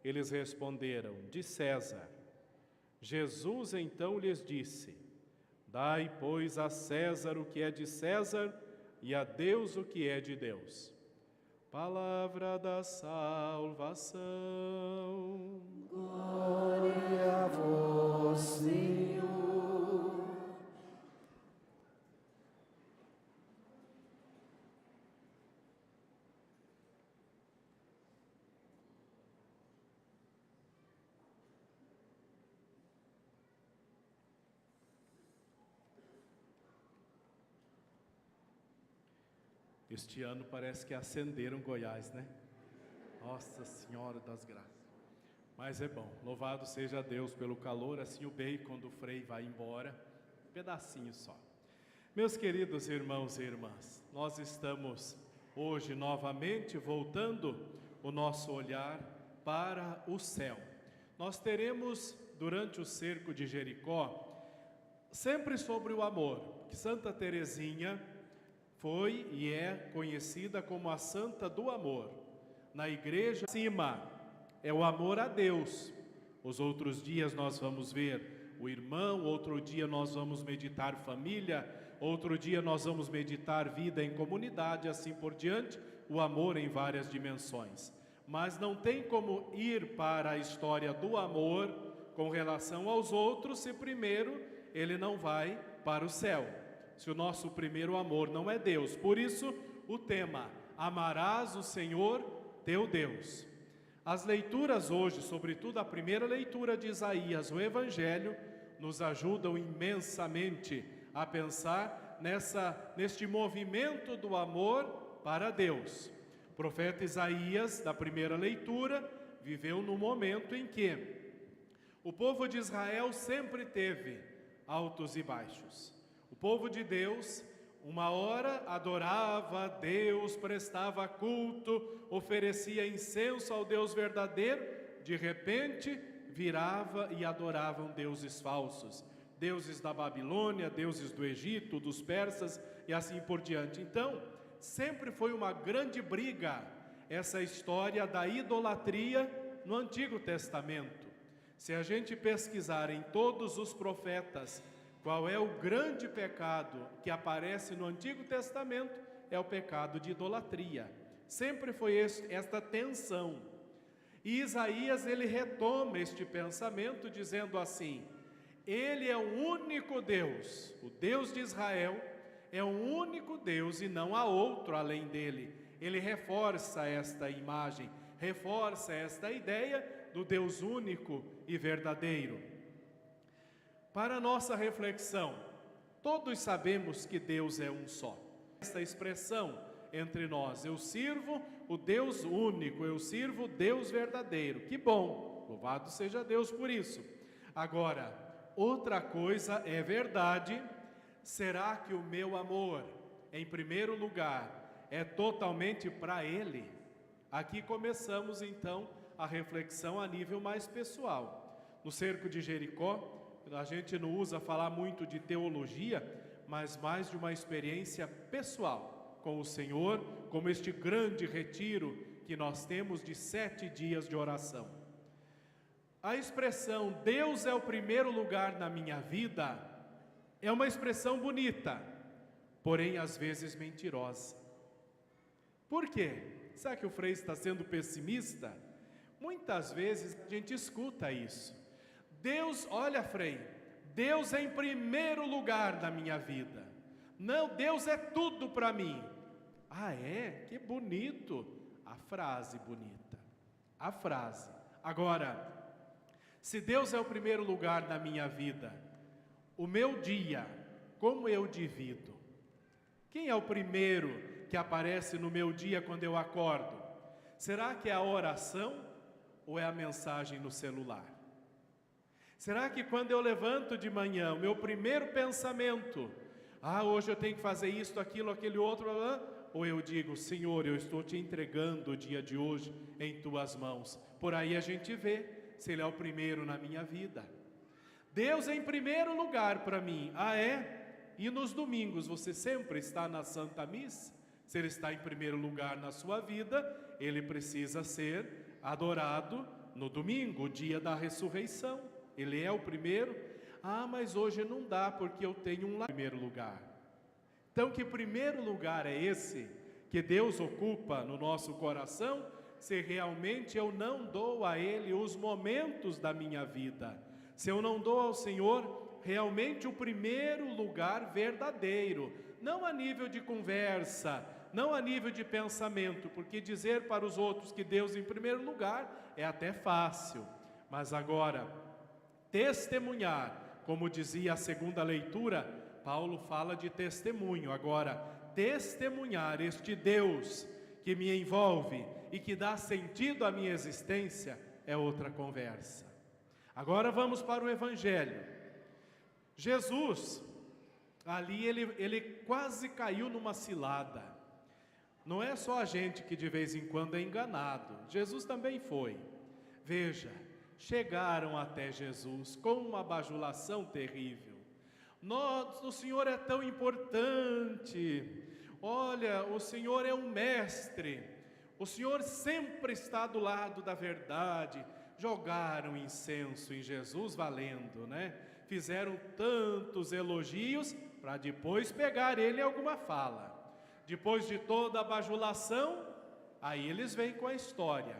Eles responderam: de César. Jesus então lhes disse: dai, pois, a César o que é de César e a Deus o que é de Deus. Palavra da salvação. Glória a vós, Senhor. Este ano parece que acenderam Goiás, né? Nossa Senhora das Graças. Mas é bom, louvado seja Deus pelo calor, assim o bacon do Frei vai embora, um pedacinho só. Meus queridos irmãos e irmãs, nós estamos hoje novamente voltando o nosso olhar para o céu. Nós teremos, durante o cerco de Jericó, sempre sobre o amor, que Santa Teresinha foi e é conhecida como a Santa do Amor. Na igreja, acima, é o amor a Deus. Os outros dias nós vamos ver o irmão, outro dia nós vamos meditar família, outro dia nós vamos meditar vida em comunidade, assim por diante, o amor em várias dimensões. Mas não tem como ir para a história do amor com relação aos outros se primeiro ele não vai para o céu. Se o nosso primeiro amor não é Deus. Por isso, o tema: amarás o Senhor teu Deus. As leituras hoje, sobretudo a primeira leitura de Isaías, o Evangelho, nos ajudam imensamente a pensar neste movimento do amor para Deus. O profeta Isaías, da primeira leitura, viveu num momento em que o povo de Israel sempre teve altos e baixos. O povo de Deus, uma hora adorava a Deus, prestava culto, oferecia incenso ao Deus verdadeiro, de repente virava e adoravam deuses falsos, deuses da Babilônia, deuses do Egito, dos persas e assim por diante. Então, sempre foi uma grande briga essa história da idolatria no Antigo Testamento. Se a gente pesquisar em todos os profetas qual é o grande pecado que aparece no Antigo Testamento, é o pecado de idolatria. Sempre foi esta tensão. E Isaías, ele retoma este pensamento dizendo assim: ele é o único Deus, o Deus de Israel é o único Deus e não há outro além dele. Ele reforça esta imagem, reforça esta ideia do Deus único e verdadeiro. Para a nossa reflexão, todos sabemos que Deus é um só. Esta expressão entre nós: eu sirvo o Deus único, eu sirvo o Deus verdadeiro. Que bom, louvado seja Deus por isso. Agora, outra coisa é verdade: será que o meu amor, em primeiro lugar, é totalmente para Ele? Aqui começamos então a reflexão a nível mais pessoal. No cerco de Jericó, a gente não usa falar muito de teologia, mas mais de uma experiência pessoal com o Senhor, como este grande retiro que nós temos de 7 dias de oração. A expressão Deus é o primeiro lugar na minha vida é uma expressão bonita, porém às vezes mentirosa. Por quê? Será que o Frei está sendo pessimista? Muitas vezes a gente escuta isso. Deus, olha, Frei, Deus é em primeiro lugar na minha vida. Não, Deus é tudo para mim. Ah, é? Que bonito. A frase bonita. A frase. Agora, se Deus é o primeiro lugar na minha vida, o meu dia, como eu divido? Quem é o primeiro que aparece no meu dia quando eu acordo? Será que é a oração ou é a mensagem no celular? Será que quando eu levanto de manhã, o meu primeiro pensamento, hoje eu tenho que fazer isto, aquilo, aquele outro, ou eu digo, Senhor, eu estou te entregando o dia de hoje em tuas mãos? Por aí a gente vê se Ele é o primeiro na minha vida. Deus é em primeiro lugar para mim. Ah, é? E nos domingos você sempre está na Santa Missa? Se Ele está em primeiro lugar na sua vida, Ele precisa ser adorado no domingo, o dia da ressurreição. Ele é o primeiro. Ah, mas hoje não dá porque eu tenho um primeiro lugar. Então, que primeiro lugar é esse que Deus ocupa no nosso coração, se realmente eu não dou a Ele os momentos da minha vida? Se eu não dou ao Senhor realmente o primeiro lugar verdadeiro, não a nível de conversa, não a nível de pensamento, porque dizer para os outros que Deus em primeiro lugar é até fácil, mas agora, testemunhar, como dizia a segunda leitura, Paulo fala de testemunho. Agora, testemunhar este Deus que me envolve e que dá sentido à minha existência é outra conversa. Agora vamos para o Evangelho. Jesus, ali ele quase caiu numa cilada. Não é só a gente que de vez em quando é enganado, Jesus também foi. Veja, chegaram até Jesus com uma bajulação terrível. O Senhor é tão importante, olha, o Senhor é um mestre, o Senhor sempre está do lado da verdade. Jogaram incenso em Jesus valendo, né? Fizeram tantos elogios para depois pegar ele em alguma fala. Depois de toda a bajulação, aí eles vêm com a história.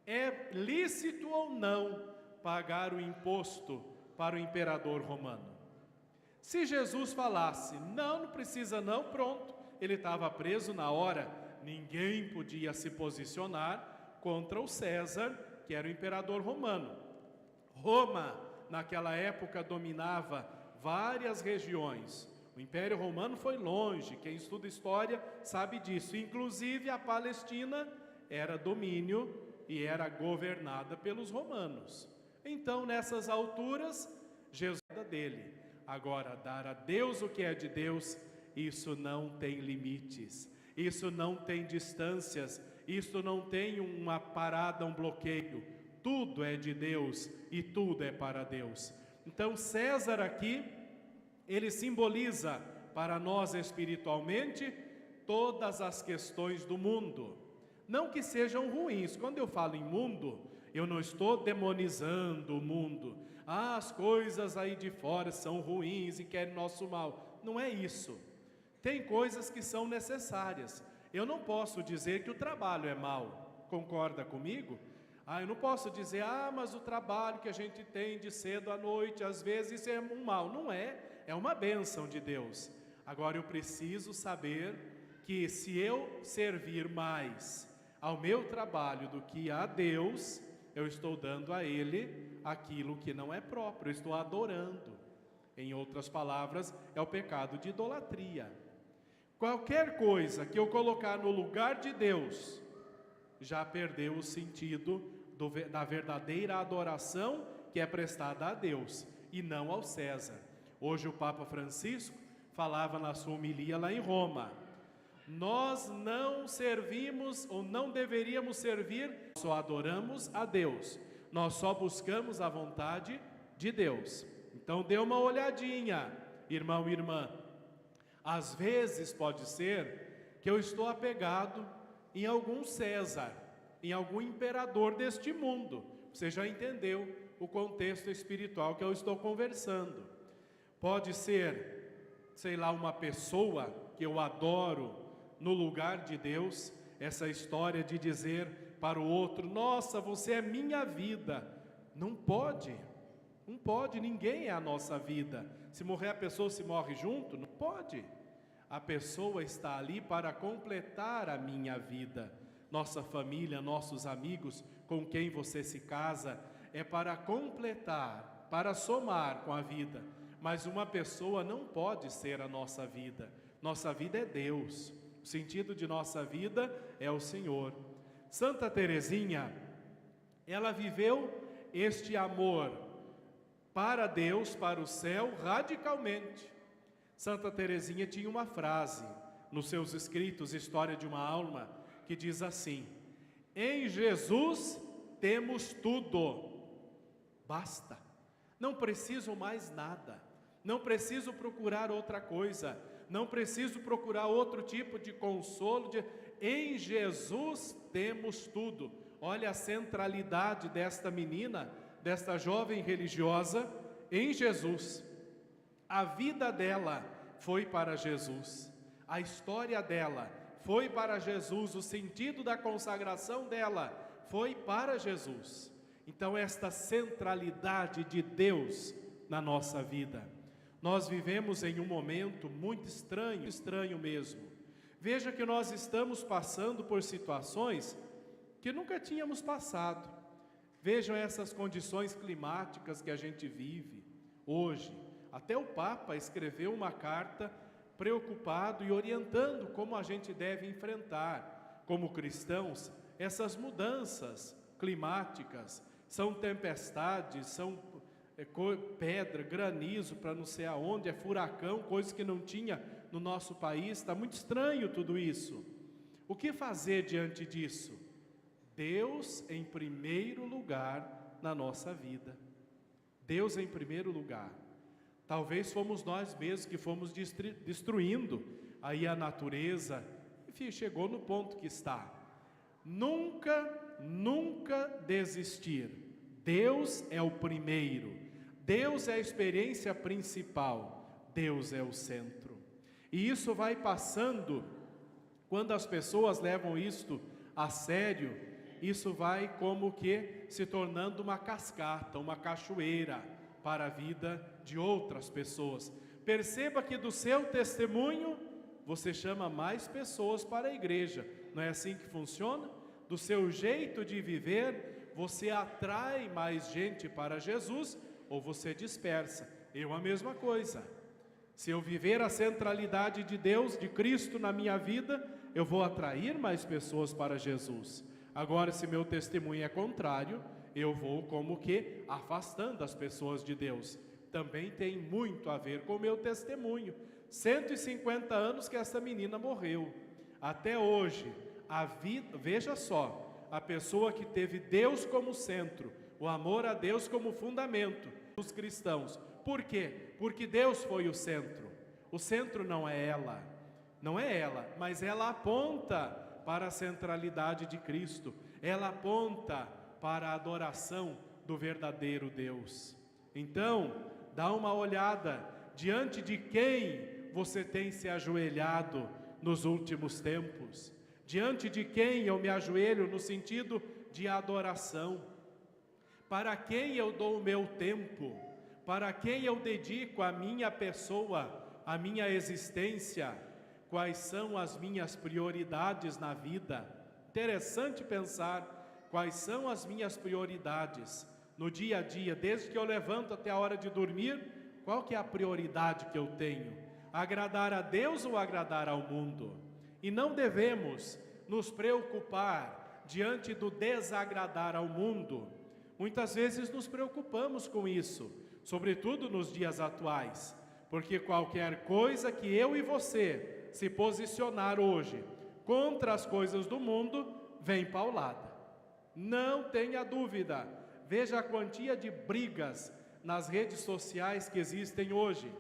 É lícito ou não pagar o imposto para o imperador romano? Se Jesus falasse, não precisa não, pronto, ele estava preso na hora, ninguém podia se posicionar contra o César, que era o imperador romano. Roma, naquela época, dominava várias regiões. O Império Romano foi longe, quem estuda história sabe disso. Inclusive a Palestina era domínio e era governada pelos romanos. Então, nessas alturas, Jesus era dele. Agora, dar a Deus o que é de Deus, isso não tem limites, isso não tem distâncias, isso não tem uma parada, um bloqueio. Tudo é de Deus e tudo é para Deus. Então, César aqui, ele simboliza para nós espiritualmente todas as questões do mundo. Não que sejam ruins. Quando eu falo em mundo, eu não estou demonizando o mundo. Ah, as coisas aí de fora são ruins e querem nosso mal. Não é isso. Tem coisas que são necessárias. Eu não posso dizer que o trabalho é mal. Concorda comigo? Eu não posso dizer, mas o trabalho que a gente tem de cedo à noite, às vezes isso é um mal. Não é, é uma bênção de Deus. Agora eu preciso saber que se eu servir mais ao meu trabalho do que a Deus, eu estou dando a Ele aquilo que não é próprio, eu estou adorando. Em outras palavras, é o pecado de idolatria. Qualquer coisa que eu colocar no lugar de Deus, já perdeu o sentido da verdadeira adoração que é prestada a Deus e não ao César. Hoje o Papa Francisco falava na sua homilia lá em Roma: nós não servimos ou não deveríamos servir, só adoramos a Deus, nós só buscamos a vontade de Deus. Então dê uma olhadinha, irmão e irmã. Às vezes pode ser que eu estou apegado em algum César, em algum imperador deste mundo. Você já entendeu o contexto espiritual que eu estou conversando. Pode ser, sei lá, uma pessoa que eu adoro no lugar de Deus. Essa história de dizer para o outro, nossa, você é minha vida. Não pode, não pode, ninguém é a nossa vida. Se morrer a pessoa, se morre junto, não pode. A pessoa está ali para completar a minha vida. Nossa família, nossos amigos com quem você se casa, é para completar, para somar com a vida. Mas uma pessoa não pode ser a nossa vida. Nossa vida é Deus. O sentido de nossa vida é o Senhor. Santa Teresinha, ela viveu este amor para Deus, para o céu, radicalmente. Santa Teresinha tinha uma frase nos seus escritos, História de uma Alma, que diz assim: em Jesus temos tudo, basta, não preciso mais nada, não preciso procurar outra coisa, não preciso procurar outro tipo de consolo, em Jesus temos tudo. olha a centralidade desta menina, desta jovem religiosa em Jesus. A vida dela foi para Jesus, a história dela foi para Jesus, o sentido da consagração dela foi para Jesus. Então, esta centralidade de Deus na nossa vida. Nós vivemos em um momento muito estranho mesmo. Veja que nós estamos passando por situações que nunca tínhamos passado. Vejam essas condições climáticas que a gente vive hoje. Até o Papa escreveu uma carta preocupado e orientando como a gente deve enfrentar, como cristãos, essas mudanças climáticas. São tempestades, são pedra, granizo para não sei aonde, é furacão, coisas que não tinha no nosso país. Está muito estranho tudo isso. O que fazer diante disso? Deus em primeiro lugar na nossa vida. Deus em primeiro lugar. Talvez fomos nós mesmos que fomos destruindo aí a natureza. Enfim, chegou no ponto que está. Nunca desistir. Deus é o primeiro. Deus é a experiência principal. Deus é o centro. E isso vai passando, quando as pessoas levam isto a sério, isso vai como que se tornando uma cascata, uma cachoeira para a vida de outras pessoas. Perceba que do seu testemunho, você chama mais pessoas para a igreja. Não é assim que funciona? Do seu jeito de viver, você atrai mais gente para Jesus ou você dispersa. Eu a mesma coisa. Se eu viver a centralidade de Deus, de Cristo na minha vida, eu vou atrair mais pessoas para Jesus. Agora, se meu testemunho é contrário, eu vou como que afastando as pessoas de Deus. Também tem muito a ver com o meu testemunho. 150 anos que essa menina morreu. Até hoje, a vida, veja só, a pessoa que teve Deus como centro, o amor a Deus como fundamento dos cristãos. Por quê? Porque Deus foi o centro. O centro não é ela, mas ela aponta para a centralidade de Cristo. Ela aponta para a adoração do verdadeiro Deus. Então, dá uma olhada diante de quem você tem se ajoelhado nos últimos tempos. Diante de quem eu me ajoelho no sentido de adoração? Para quem eu dou o meu tempo? Para quem eu dedico a minha pessoa, a minha existência? Quais são as minhas prioridades na vida? Interessante pensar quais são as minhas prioridades no dia a dia, desde que eu levanto até a hora de dormir. Qual que é a prioridade que eu tenho? Agradar a Deus ou agradar ao mundo? E não devemos nos preocupar diante do desagradar ao mundo. Muitas vezes nos preocupamos com isso, sobretudo nos dias atuais, porque qualquer coisa que eu e você se posicionar hoje contra as coisas do mundo, vem paulada. Não tenha dúvida. Veja a quantia de brigas nas redes sociais que existem hoje.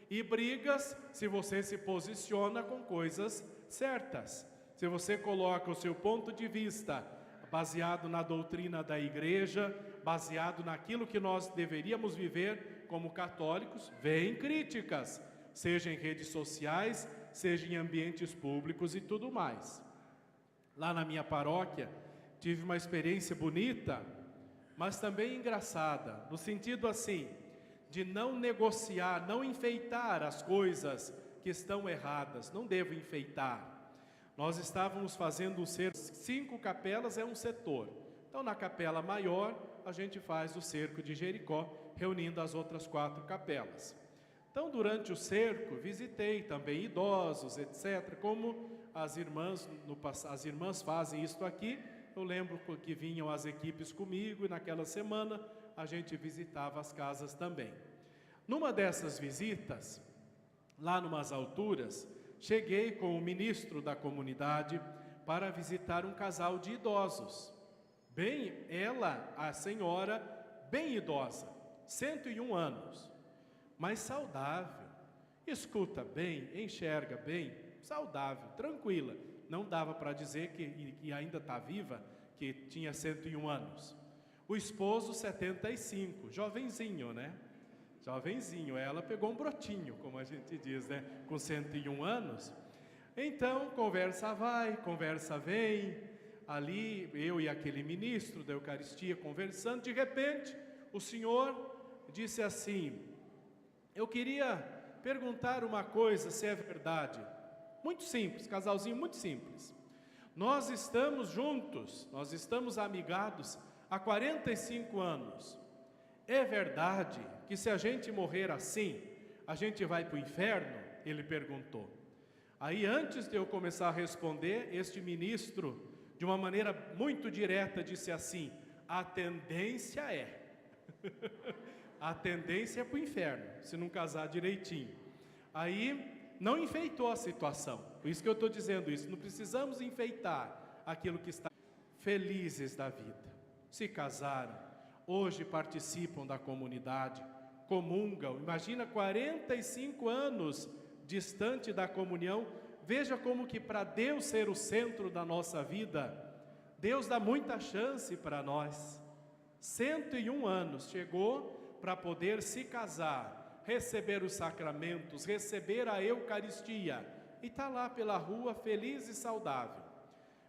E brigas se você se posiciona com coisas certas. Se você coloca o seu ponto de vista baseado na doutrina da igreja, baseado naquilo que nós deveríamos viver como católicos, vem críticas, seja em redes sociais, seja em ambientes públicos e tudo mais. Lá na minha paróquia, tive uma experiência bonita, mas também engraçada, no sentido assim, de não negociar, não enfeitar as coisas que estão erradas. Não devo enfeitar. Nós estávamos fazendo um cerco, 5 capelas é um setor. Então, na capela maior, a gente faz o cerco de Jericó, reunindo as outras 4 capelas. Então, durante o cerco, visitei também idosos, etc. Como as irmãs fazem isto aqui, eu lembro que vinham as equipes comigo e naquela semana a gente visitava as casas também. Numa dessas visitas, lá numas alturas, cheguei com o ministro da comunidade para visitar um casal de idosos. A senhora, bem idosa, 101 anos, mas saudável, escuta bem, enxerga bem, saudável, tranquila. Não dava para dizer que ainda está viva, que tinha 101 anos. O esposo, 75, jovenzinho, né? Jovenzinho, ela pegou um brotinho, como a gente diz, né? Com 101 anos. Então, conversa vai, conversa vem, ali eu e aquele ministro da Eucaristia conversando, de repente, o senhor disse assim: eu queria perguntar uma coisa, se é verdade. Muito simples, casalzinho muito simples. Nós estamos juntos, nós estamos amigados há 45 anos. É verdade que se a gente morrer assim, a gente vai para o inferno? Ele perguntou. Aí, antes de eu começar a responder, este ministro, de uma maneira muito direta, disse assim: a tendência é. A tendência é para o inferno, se não casar direitinho. Aí, não enfeitou a situação. Por isso que eu estou dizendo isso. Não precisamos enfeitar aquilo que está. Felizes da vida. Se casaram. Hoje participam da comunidade. Comungam. Imagina 45 anos distante da comunhão. Veja como que para Deus ser o centro da nossa vida, Deus dá muita chance para nós. 101 anos. Chegou para poder se casar, receber os sacramentos, receber a Eucaristia, e está lá pela rua feliz e saudável.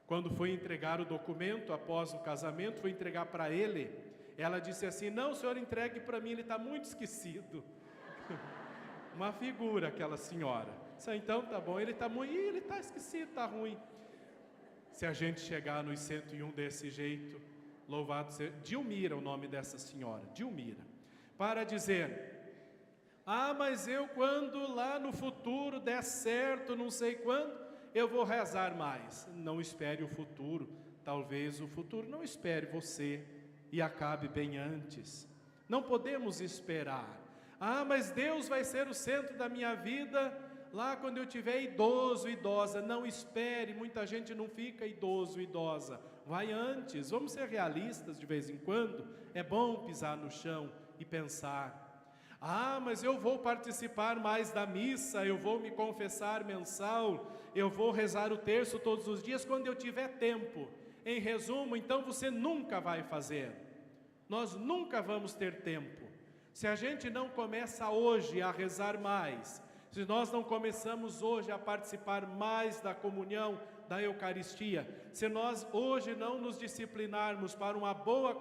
Quando foi entregar o documento, após o casamento, foi entregar para ele, ela disse assim: não, senhor, entregue para mim, ele está muito esquecido. Uma figura aquela senhora. Então tá bom, ele está esquecido, está ruim. Se a gente chegar nos 101 desse jeito, louvado seja, Dilmira o nome dessa senhora, Dilmira, para dizer: ah, mas eu quando lá no futuro der certo, não sei quando, eu vou rezar mais. Não espere o futuro, talvez o futuro não espere você e acabe bem antes. Não podemos esperar. Ah, mas Deus vai ser o centro da minha vida lá quando eu tiver idoso, idosa. Não espere, muita gente não fica idoso, idosa. Vai antes, vamos ser realistas de vez em quando. É bom pisar no chão e pensar: ah, mas eu vou participar mais da missa, eu vou me confessar mensal, eu vou rezar o terço todos os dias quando eu tiver tempo. Em resumo, então você nunca vai fazer. Nós nunca vamos ter tempo. Se a gente não começa hoje a rezar mais, se nós não começamos hoje a participar mais da comunhão, da Eucaristia, se nós hoje não nos disciplinarmos para uma boa